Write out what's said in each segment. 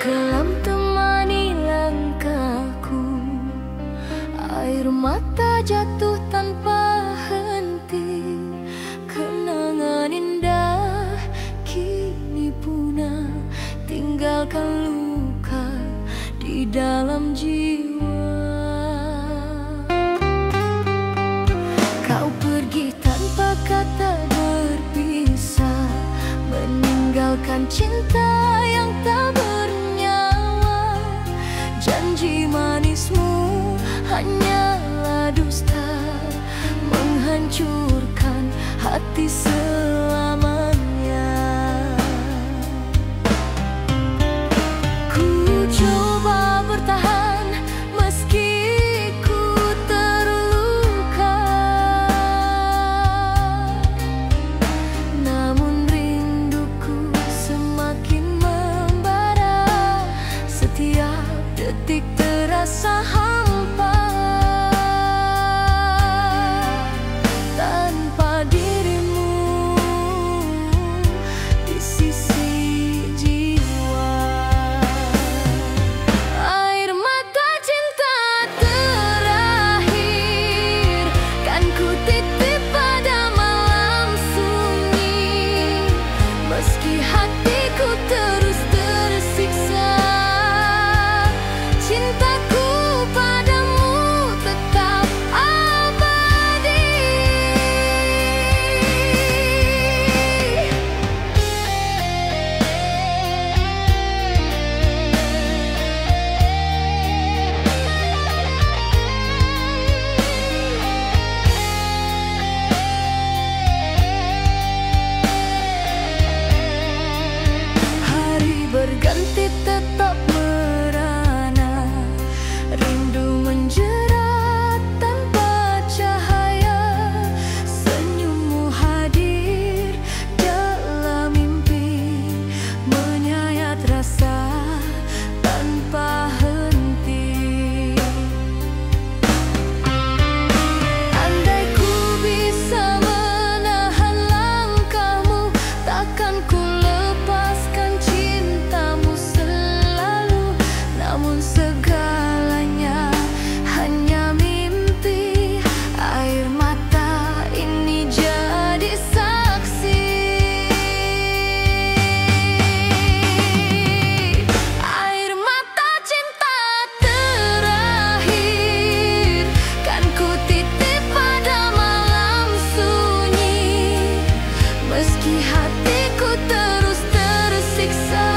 kelam temani langkahku, air mata jatuh tanpa henti. Kenangan indah kini punah, tinggalkan luka di dalam jiwa. Kau pergi tanpa kata berpisah, meninggalkan cinta yang tak bernyawa. Janji manismu hanyalah dusta, menghancurkan hati selamanya. Ku coba bertahan meski ku terluka, namun rinduku semakin membara. Setiap detik terasa hampa, tanpa dirimu di sisi jiwa. Air mata cinta terakhir kan ku titip pada malam sunyi, meski hatiku terus tersiksa. Cintaku padamu tetap abadi. Hari berganti tetap merana, rindu menjerat tanpa cahaya. Senyummu hadir dalam mimpi, menyayat rasa tanpa henti. Andai ku bisa menahan langkahmu, takkan ku lepaskan cintamu selalu. Namun segalanya hanya mimpi, air mata ini jadi saksi. Air mata cinta terakhir kan ku titip pada malam sunyi, meski hatiku terus tersiksa.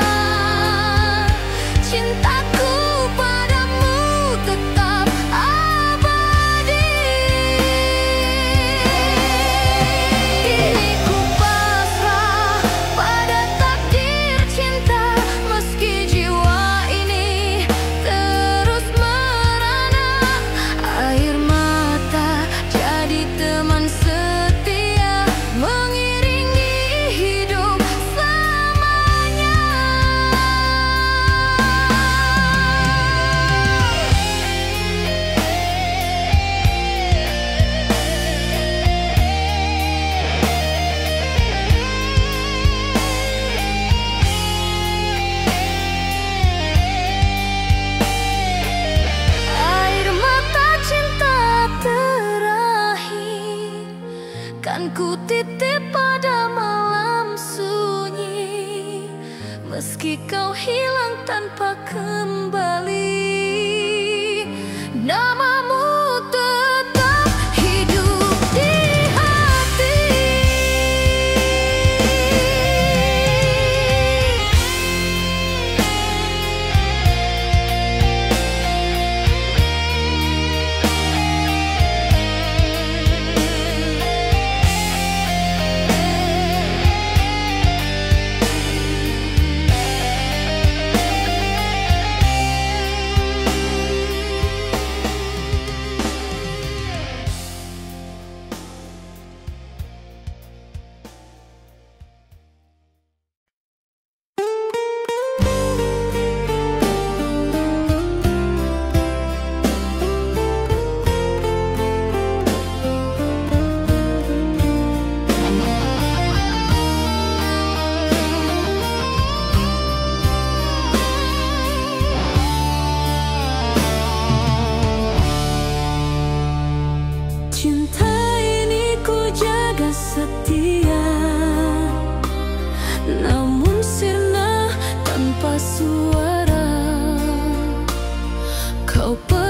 Cintaku padamu tetap abadi. Kini ku pasrah pada takdir cinta, meski jiwa ini terus merana. Air mata jadi teman setia, mengiringi hidup selamanya. Air mata cinta terakhir kan ku titip pada malam sunyi, meski kau hilang tanpa kembali. Namamu tetap hidup di hati.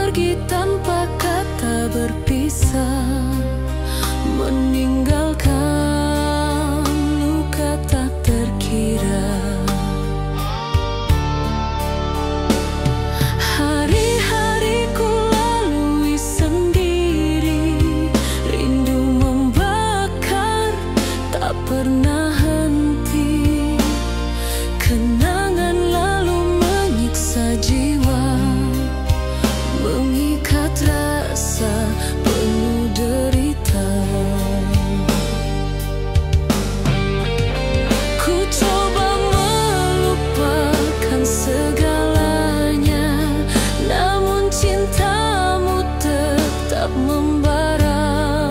pergi tanpa kata berpisah, meninggalkan luka tak terkira. Hari-hariku lalui sendiri, rindu membakar tak pernah henti. Kenangan lalu menyiksa jiwa, mengikat rasa penuh derita. Ku coba melupakan segalanya, namun cintamu tetap membara.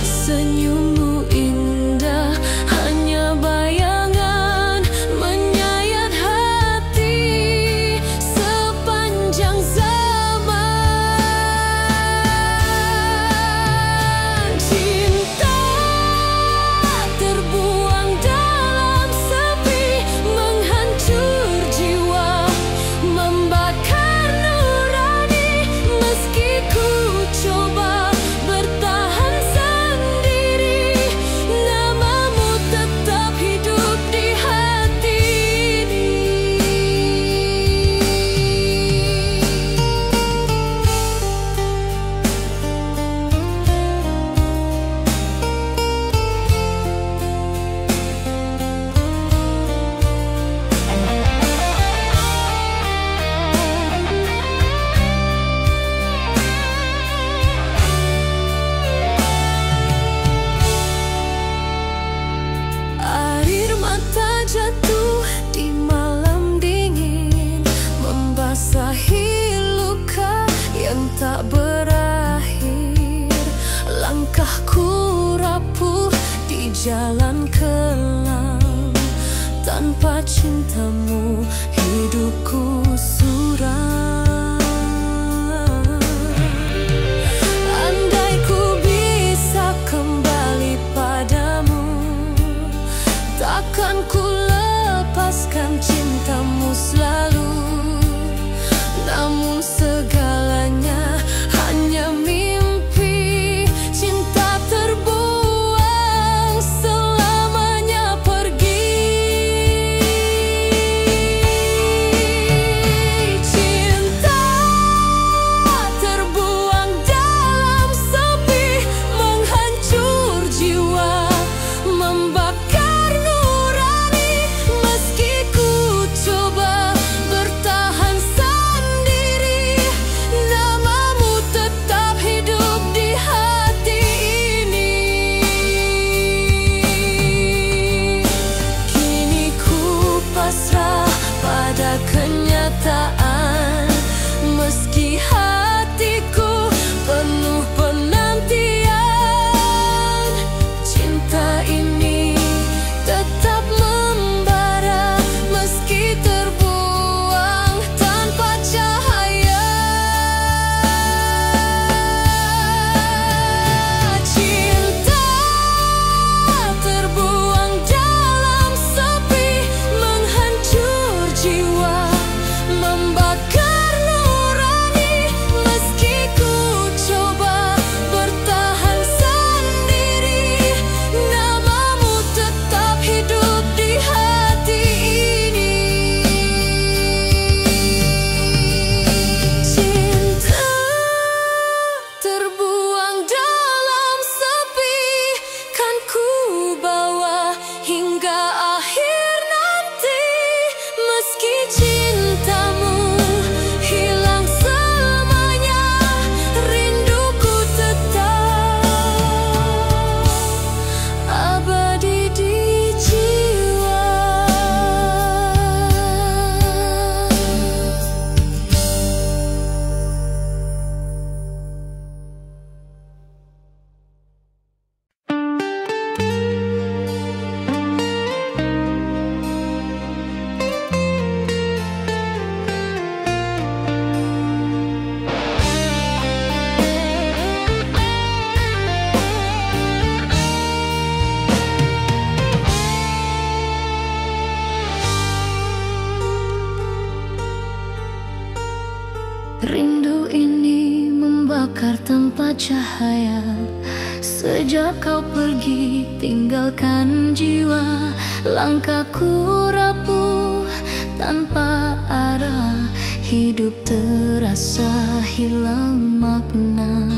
Senyummu indah, hanya bayangan menyayat hati sepanjang zaman. Cinta terbuang dalam sepi, menghancur jiwa, membakar nurani. Meski ku coba bertahan sendiri, namamu tetap hidup di hati ini. Air mata jatuh di malam dingin, membasahi luka yang tak berakhir. Langkahku rapuh di jalan kelam, tanpa cintamu hidupku suram. Andai ku bisa kembali padamu, takkan ku lepaskan cintamu selalu. Namun segalanya hanya mimpi, cinta terbuang selamanya pergi. membakar tanpa cahaya. Sejak kau pergi tinggalkan jiwa, langkahku rapuh tanpa arah, hidup terasa hilang makna.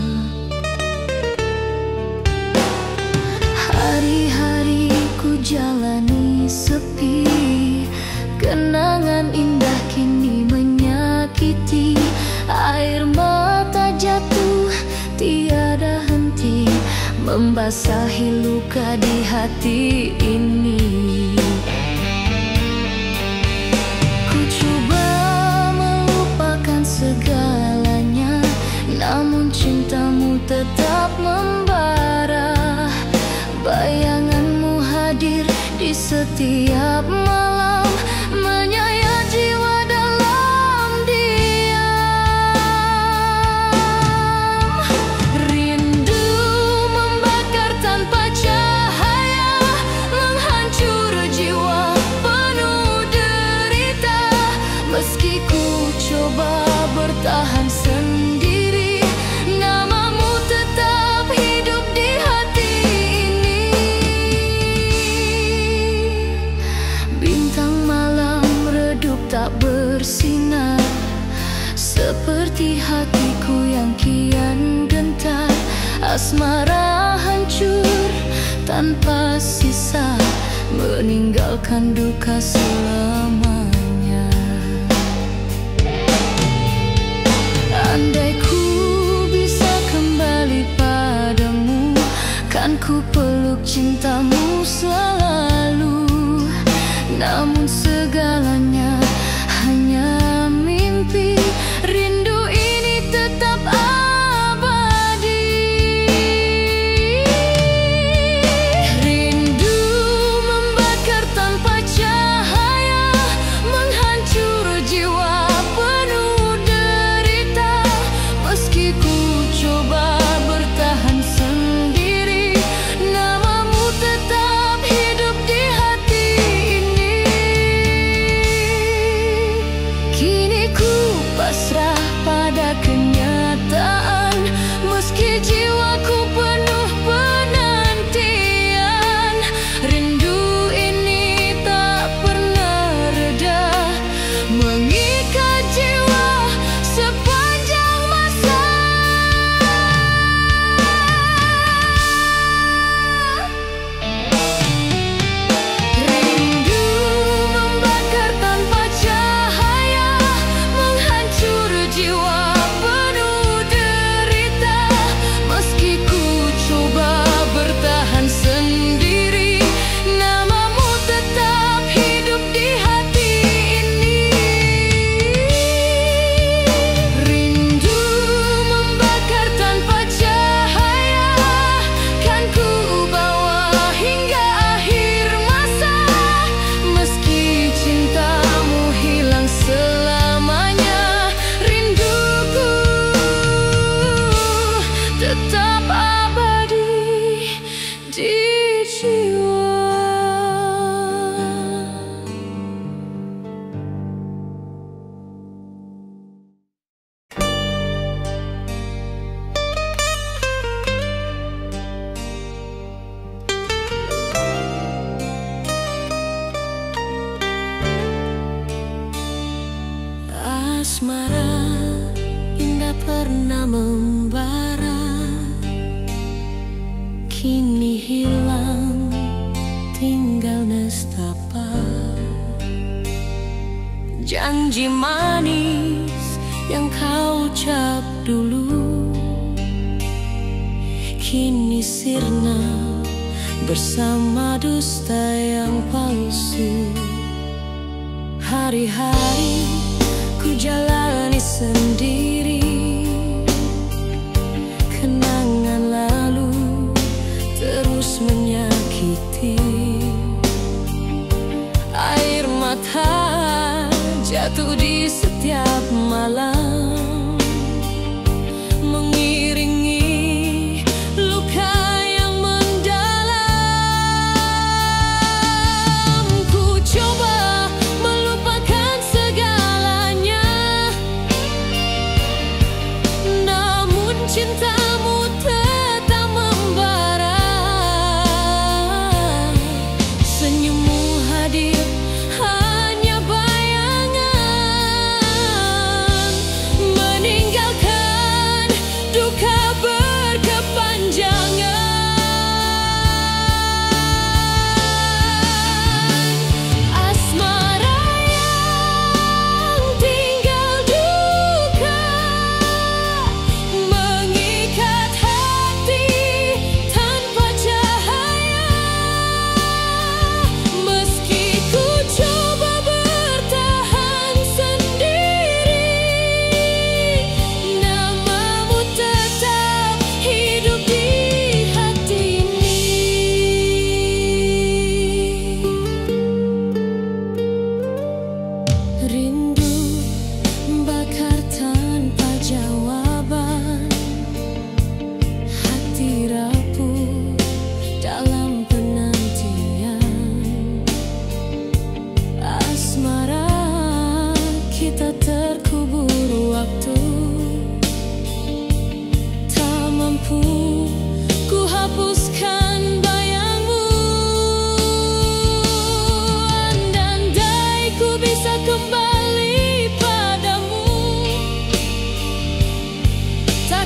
Hari-hari ku jalani sepi, kenangan indah kini menyakiti. Air mata jatuh tiada henti, membasahi luka di hati ini. Ku coba melupakan segalanya, namun cintamu tetap membara. Bayanganmu hadir di setiap malam, menyayat jiwa dalam diam. Rindu membakar tanpa cahaya, menghancur jiwa penuh derita. Meski ku coba bertahan sendiri, namamu tetap hidup di hati ini. Bintang malam redup tak bersinar, seperti hatiku yang kian gentar. Asmara hancur tanpa sisa, meninggalkan duka selamanya. Andai ku bisa kembali padamu, kan ku peluk cintamu selalu. Namun segalanya hanya mimpi, rindu ini tetap abadi. Rindu membakar tanpa cahaya, menghancur jiwa penuh derita. Meski ku coba bertahan sendiri, namamu tetap hidup di hati ini. Kini ku pasrah pada kenyataan, meski jiwaku penuh penantian. Rindu ini tak pernah reda, mengikat jiwa sepanjang masa. Rindu membakar tanpa cahaya, menghancur jiwa penuh derita. Meski ku coba bertahan sendiri, namamu tetap hidup di hati ini. Rindu membakar tanpa cahaya, kan ku bawa hingga akhir masa. Meski cintamu hilang selamanya, rinduku tetap abadi di jiwa. Asmara indah pernah membara, kini hilang tinggal nestapa. Janji manis yang kau ucap dulu, kini sirna bersama dusta yang palsu. Hari-hari ku jalani sendiri, kenangan lalu terus menyakiti. Air mata jatuh di setiap malam, mengiringi luka yang mendalam. Ku coba melupakan segalanya,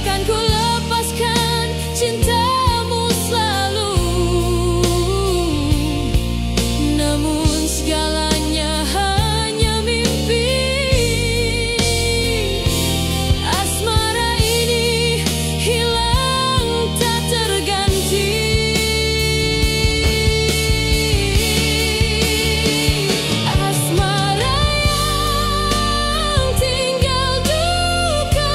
takkan ku lepaskan cintamu selalu. Namun segalanya hanya mimpi. Asmara ini hilang tak terganti. Asmara yang tinggal duka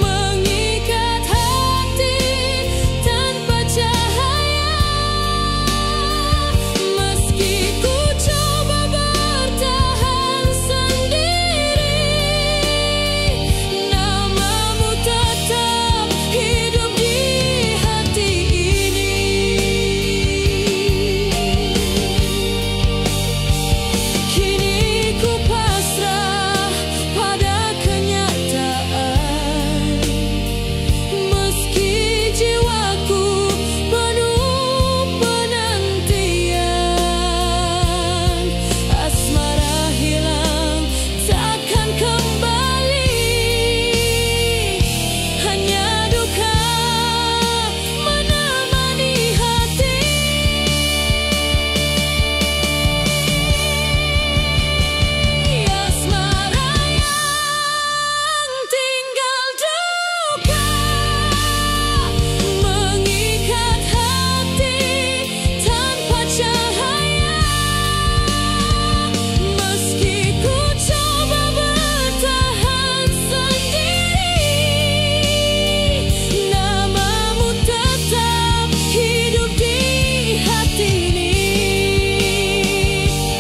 mengikat hati tanpa cahaya. Meski ku coba bertahan sendiri, namamu tetap hidup di hati ini. Kini ku pasrah pada kenyataan. Meski jiwaku penuh penantian, asmara hilang takkan kembali. Hanya duka menemani hati. Asmara yang tinggal duka mengikat hati tanpa cahaya. Meski ku coba bertahan sendiri, namamu tetap hidup di hati ini.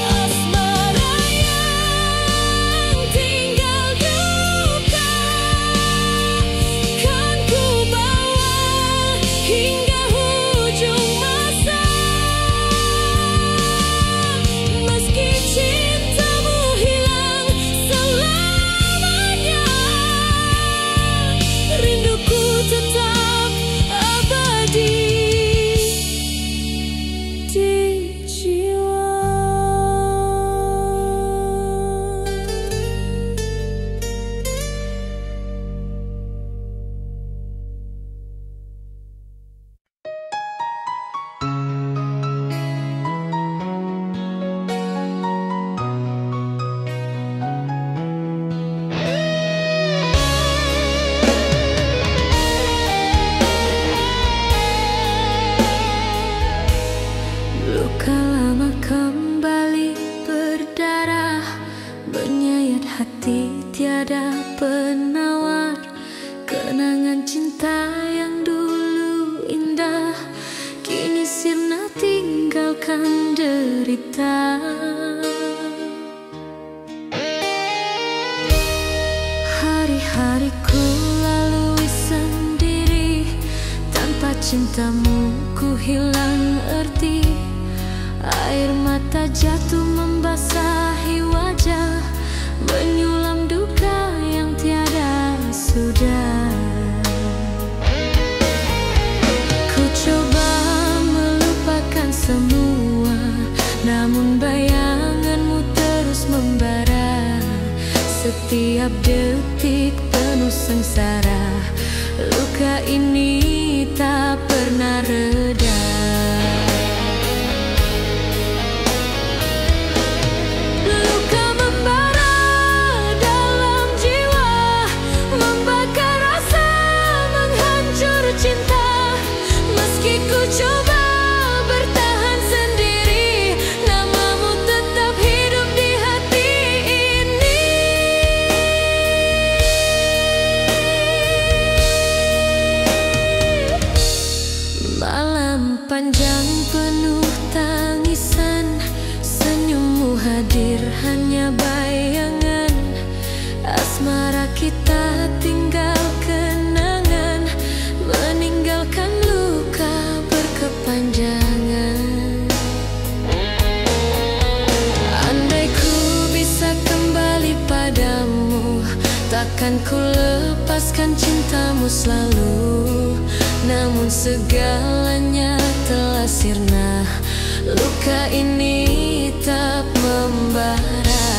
Asmara yang tinggal duka kan ku bawa hingga ujung masa. Meski cintamu hilang selamanya, rinduku tetap abadi di jiwa. Luka lama kembali berdarah, menyayat hati tiada penawar. Kenangan cinta yang dulu indah kini sirna tinggalkan derita. Hari-hariku lalui sendiri, tanpa cintamu ku hilang arti. Air mata jatuh membasahi wajah, menyulam duka yang tiada sudah. Ku coba melupakan semua, namun bayanganmu terus membara. Setiap detik penuh sengsara, luka ini tak pernah reda. Luka membara dalam jiwa, membakar rasa, menghancur cinta. Meski ku coba bertahan sendiri, namamu tetap hidup di hati ini. Malam panjang penuh tangisan, senyummu hadir hanya bayangan. Asmara kita tinggal kenangan, meninggalkan luka berkepanjangan. Andai ku bisa kembali padamu, takkan ku lepaskan cintamu selalu. Namun segalanya telah sirna, luka ini tak membara.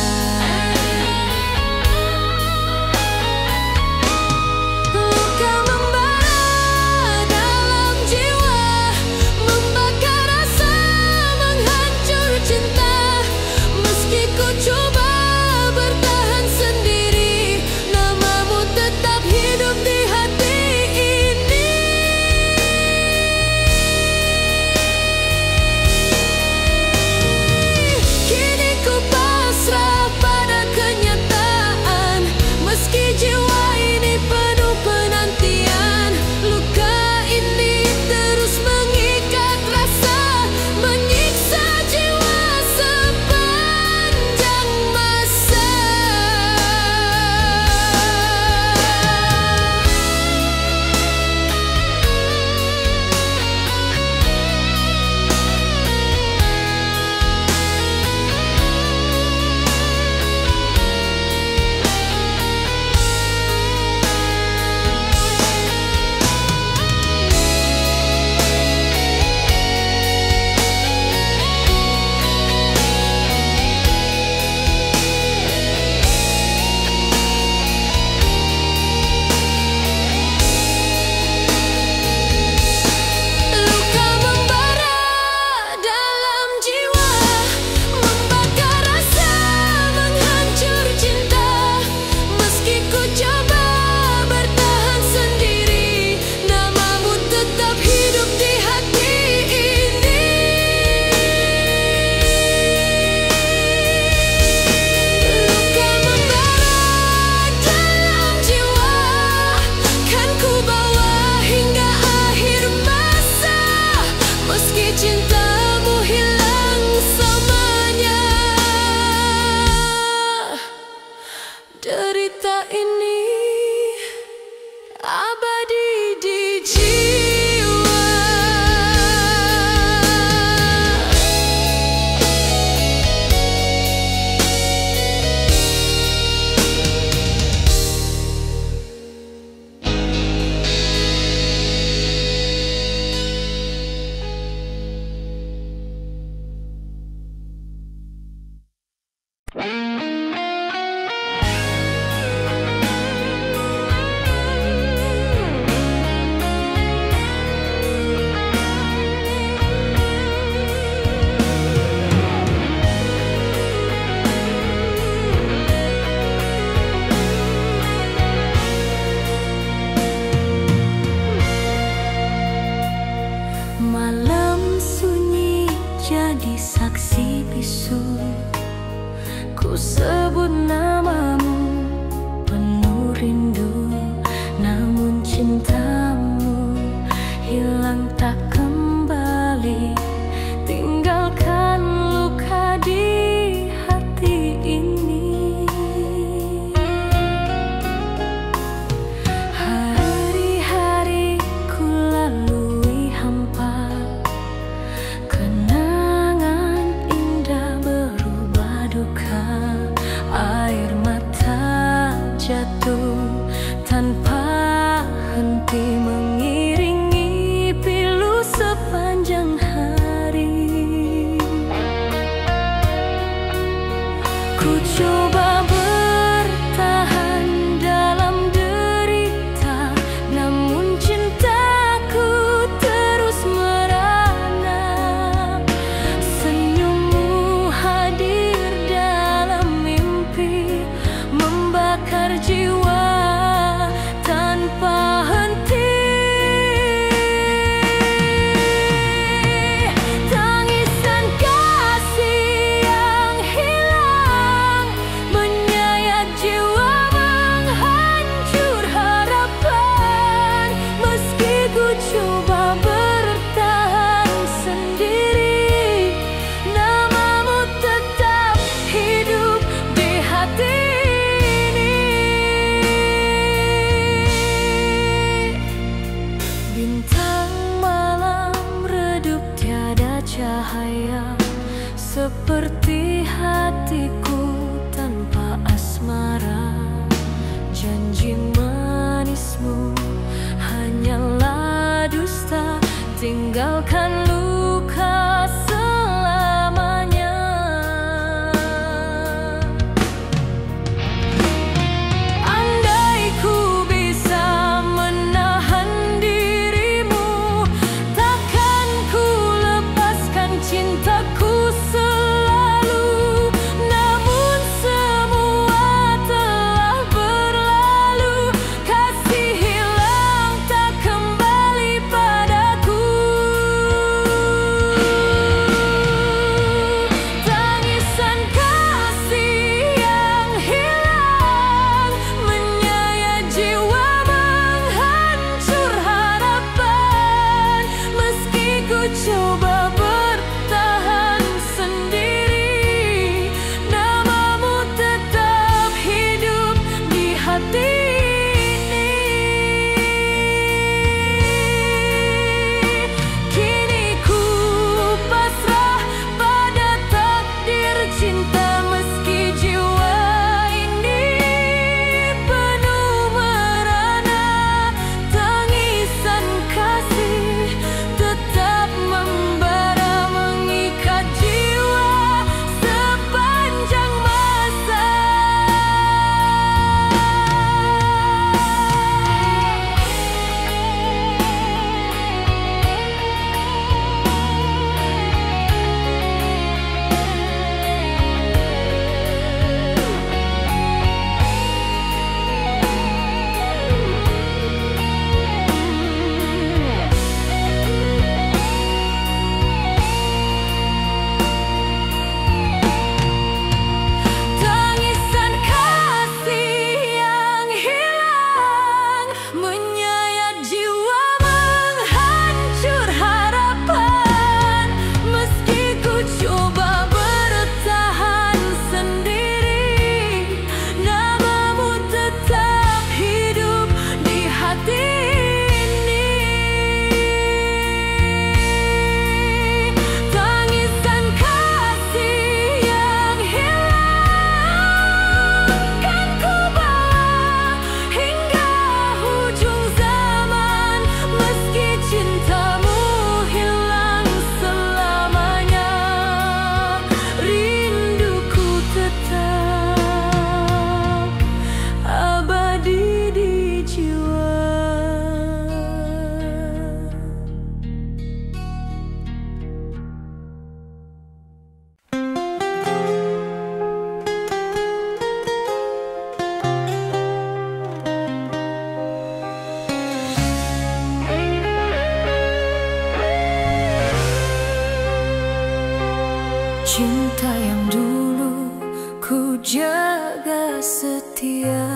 Cinta yang dulu ku jaga setia,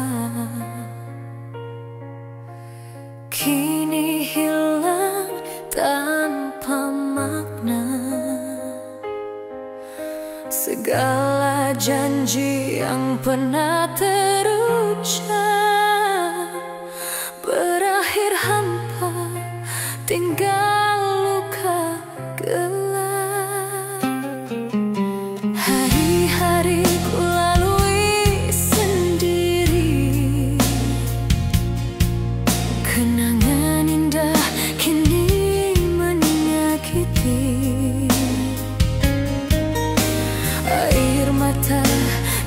kini hilang tanpa makna. Segala janji yang pernah terucap berakhir hampa, tinggal luka gelap. Hari-hari ku lalui sendiri, kenangan indah kini menyakiti. Air mata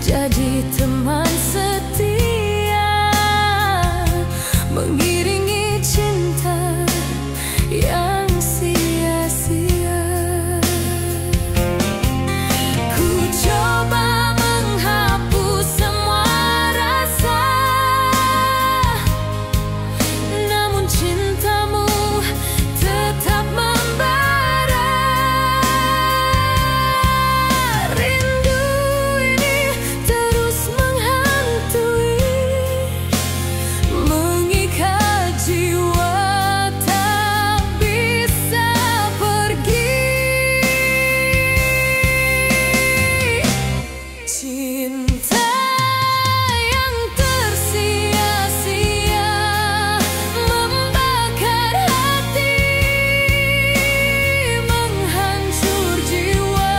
jadi teman setia, mengiringi cinta yang sia-sia. Ku coba menghapus semua rasa, namun cintamu tetap membara. Rindu ini terus menghantui, mengikat jiwa tak bisa pergi. Cinta yang tersia-sia membakar hati, menghancur jiwa.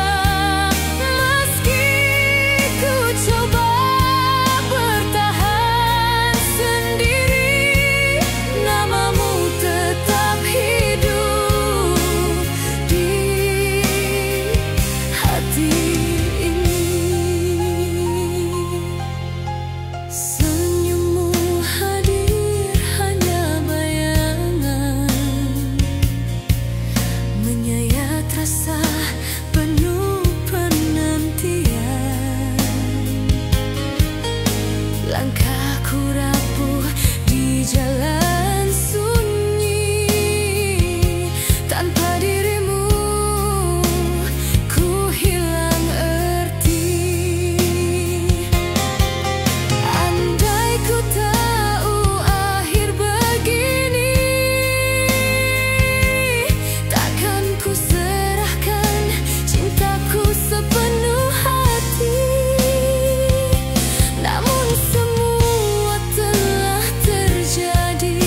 Meski ku coba bertahan sendiri, namamu tetap hidup di hati ini. Senyummu hadir hanya bayangan, menyayat rasa penuh penantian. Langkahku rapuh di jalan sunyi, tanpa dirimu ku hilang arti. Andai ku tahu akhir begini, takkan ku serahkan cintaku sepenuh hati. Namun semua telah terjadi,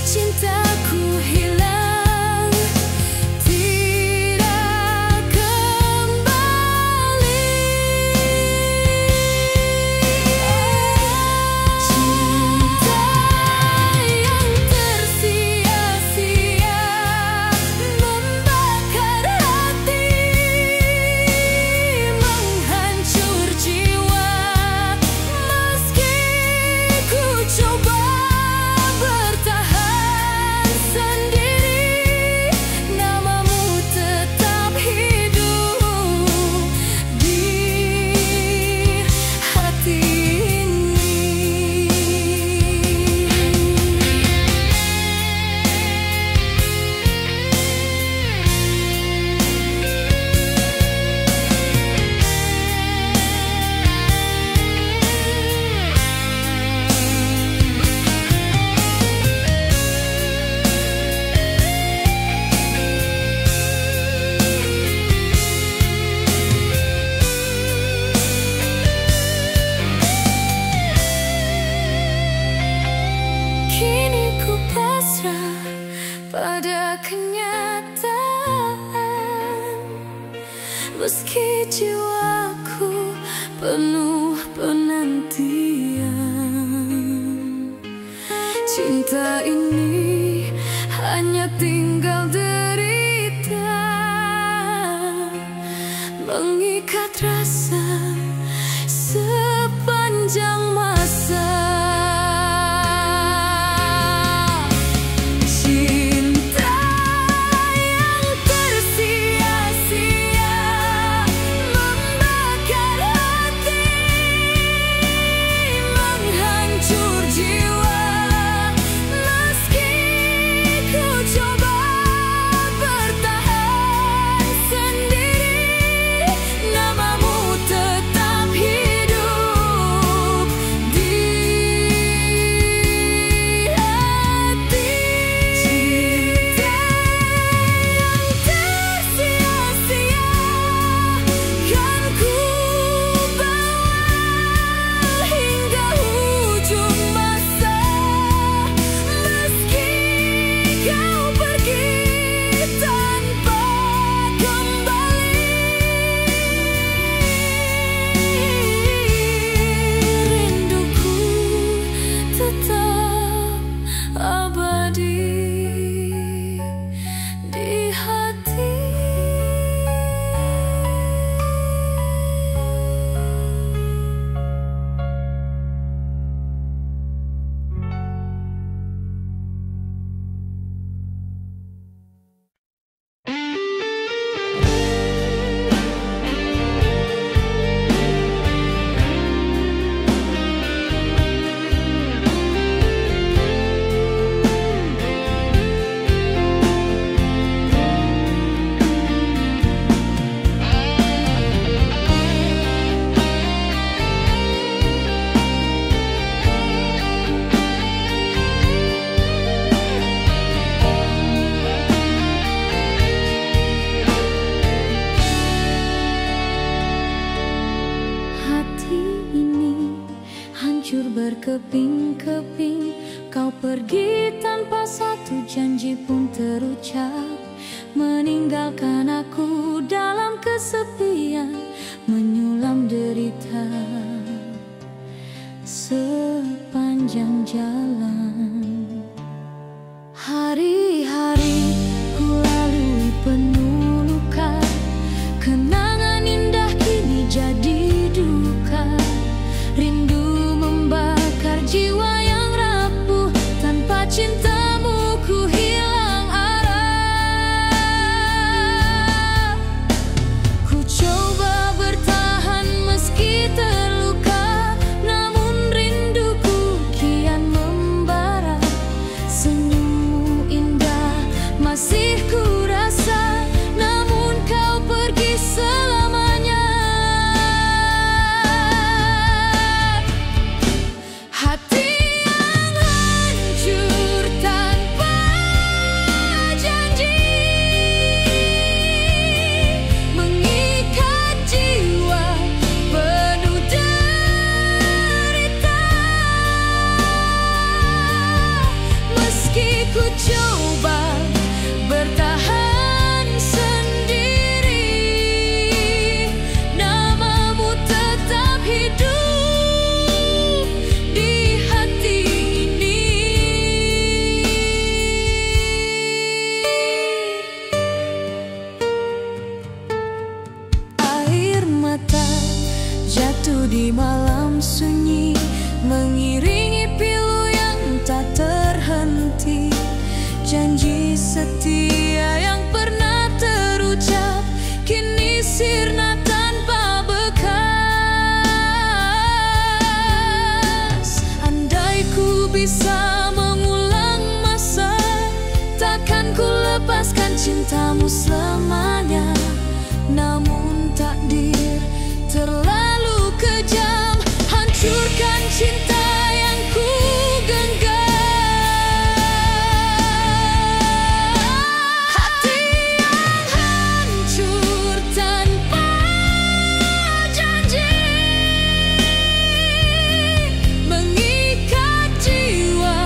cintaku hilang tidak kembali. Cinta yang tersia-sia membakar hati, menghancur jiwa. Meski ku coba bertahan sendiri, namamu tetap hidup di hati ini. Kini ku pasrah pada kenyataan, meski jiwaku penuh penantian. Cinta ini hanya tinggal derita, mengikat rasa sepanjang masa. Cinta yang tersia-sia membakar hati, menghancur jiwa. Meski ku coba pergi tanpa satu janji pun terucap, meninggalkan aku dalam kesepian, menyulam derita sepanjang jalan. Hari-hari ku lalui penuh luka, kenangan indah kini jadi duka. Rindu membakar jiwa yang rapuh, tanpa cintamu ku hilang arah. Ku coba bertahan meski terluka, namun rinduku kian membara. Senyummu indah masih ku rasa, namun kau pergi selamanya. Hati yang hancur tanpa janji, mengikat jiwa penuh derita. Meski ku coba bertahan sendiri, namamu tetap hidup di hati ini. Air mata jatuh di malam sunyi, mengiringi pilu yang tak terhenti. Janji setia yang pernah terucap, kini sirna tanpa bekas. Andai ku bisa mengulang masa, takkan ku lepaskan cintamu selamanya. Namun takdir terlalu kejam, hancurkan cinta yang ku genggam. Hati yang hancur tanpa janji, mengikat jiwa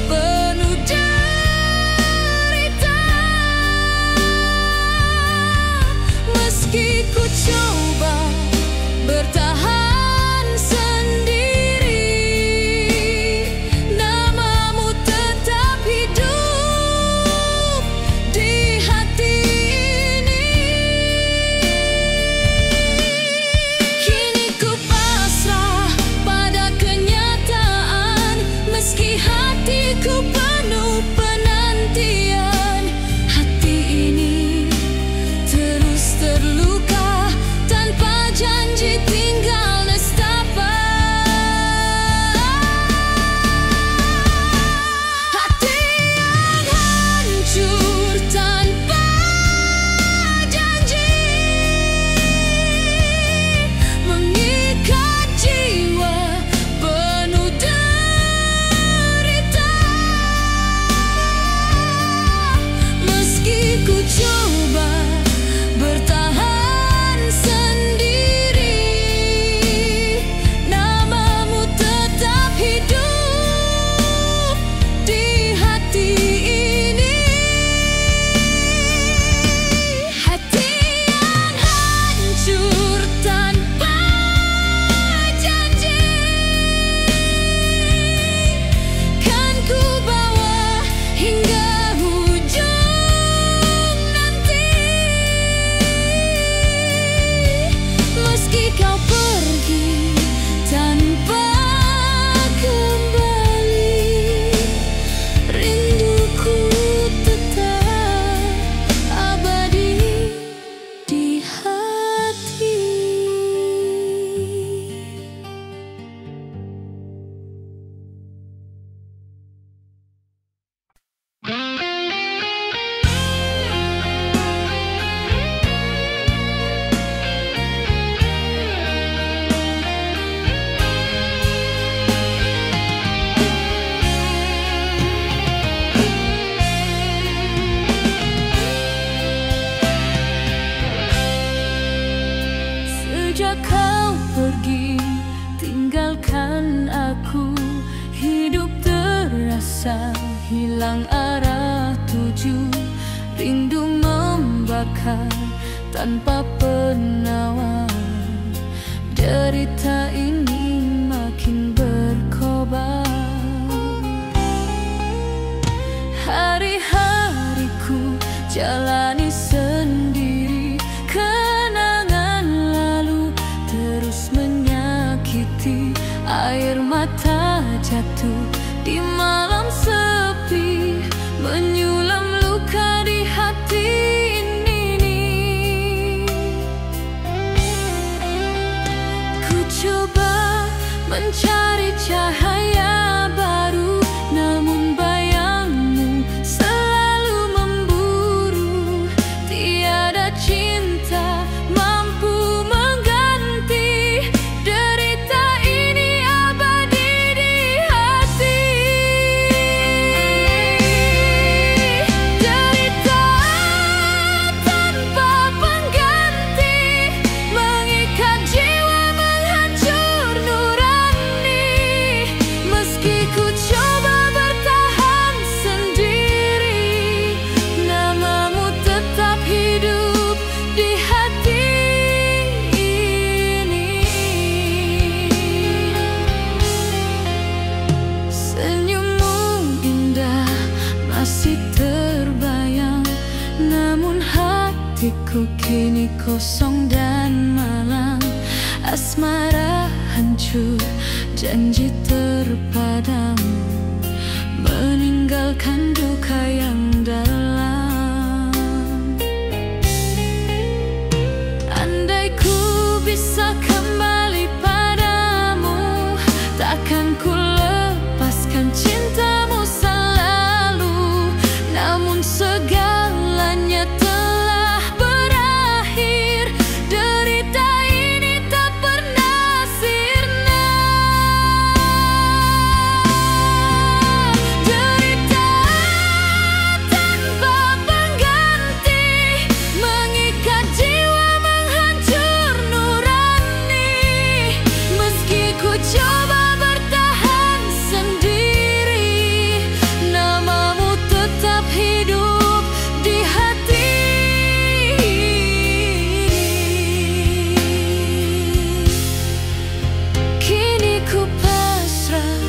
penuh derita. Meski ku coba bertahan sendiri, namamu tetap hidup di hati ini. Kini ku pasrah pada kenyataan, meski hatiku penuh penantian. Hati ini terus terluka, tanpa janji tinggal nestapa. Hati yang hancur tanpa janji, mengikat jiwa penuh derita. hilang arah tuju, rindu membakar tanpa penawar. Derita ini makin berkobar. Hari-hariku jalani sendiri, kenangan lalu terus menyakiti. Air mata jatuh di malam sepi, menyulam luka di hati ini. Ku coba mencari cahaya baru, namun bayangmu selalu memburu. Tiada cinta mampu mengganti derita ini abadi di hati. Derita tanpa pengganti, mengikat jiwa, menghancur nurani. Meski ku coba bertahan sendiri, namamu tetap hidup di hati ini. Senyummu indah masih terbayang, namun hatiku kini kosong dan malang. Asmara hancur, janji terpadam, meninggalkan duka yang dalam. Andai ku bisa kembali padamu, takkan ku lepaskan cintamu selalu. Namun segalanya telah berakhir, derita ini tak pernah sirna. Derita tanpa pengganti, mengikat jiwa, menghancur nurani. Meski ku coba bertahan sendiri, namamu tetap hidup di hati ini. Kini ku pasrah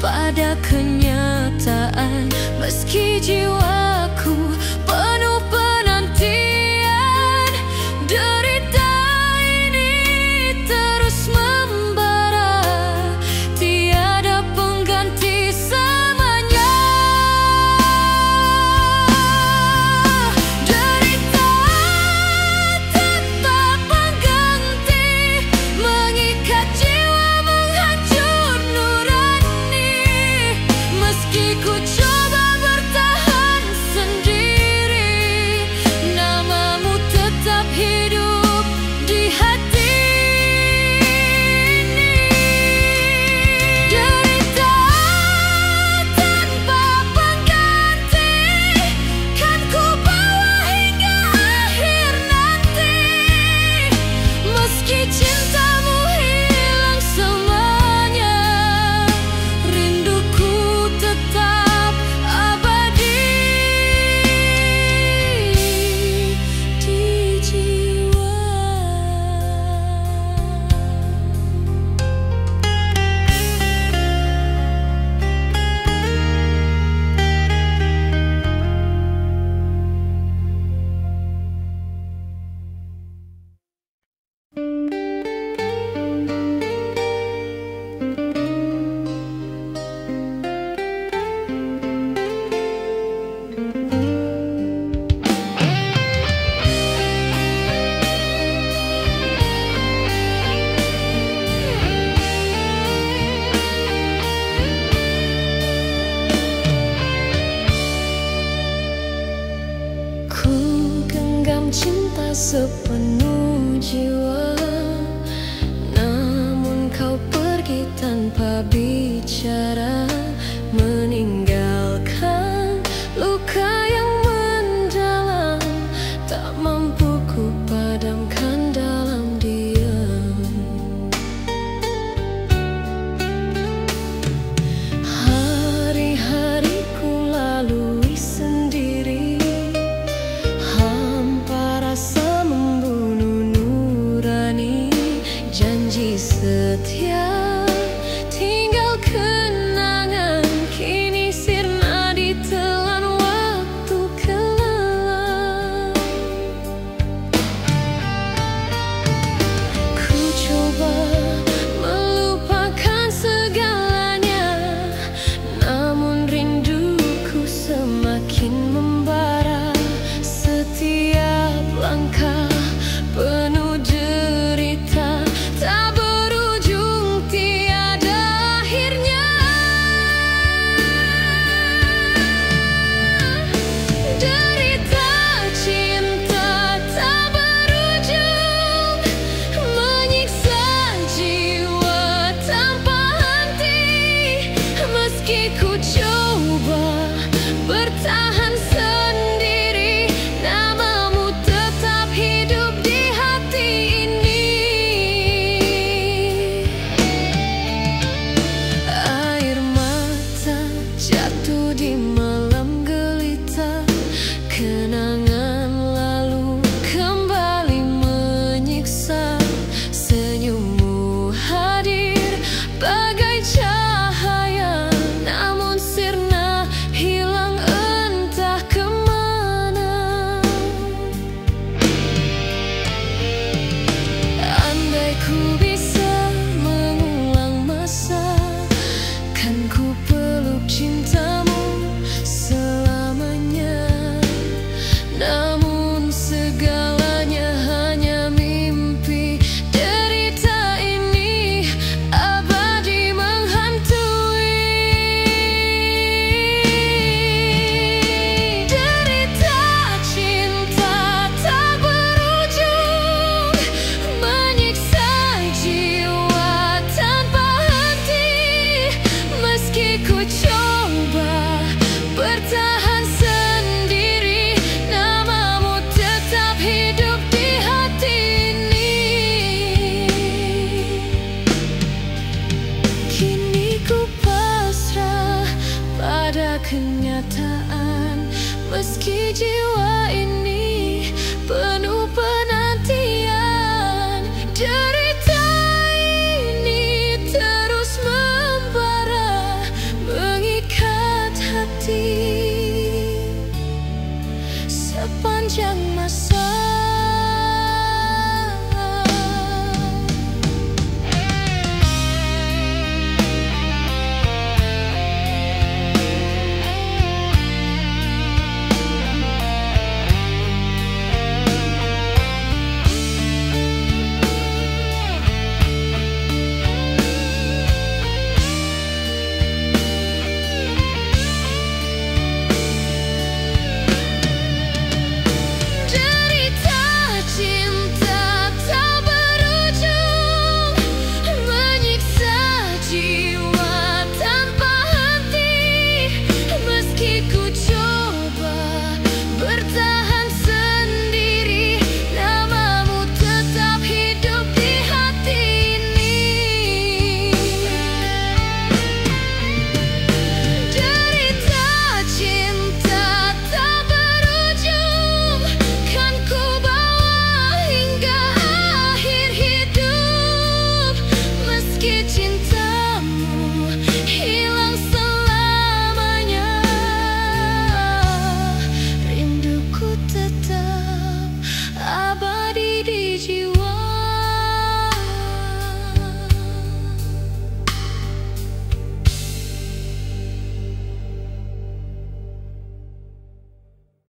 pada kenyataan, meski jiwaku penuh penantian. Derita ini terus membara, tiada pengganti selamanya. Derita tanpa pengganti, mengikat jiwa, menghancur nurani. Meski ku coba bertahan sendiri, namamu tetap hidup di hati ini. Derita tanpa pengganti, kan ku bawa hingga akhir nanti. Meski cintamu hilang semuanya, rinduku tetap abadi di jiwa. Ku genggam cinta sepenuh jiwa, namun kau pergi tanpa bicara, meninggalkan luka yang mendalam, tak mampu ku padamkan dalam diam. Hari-hariku pada kenyataan. Meski jiwa ini penuh penantian, derita ini terus membara, mengikat hati sepanjang masa.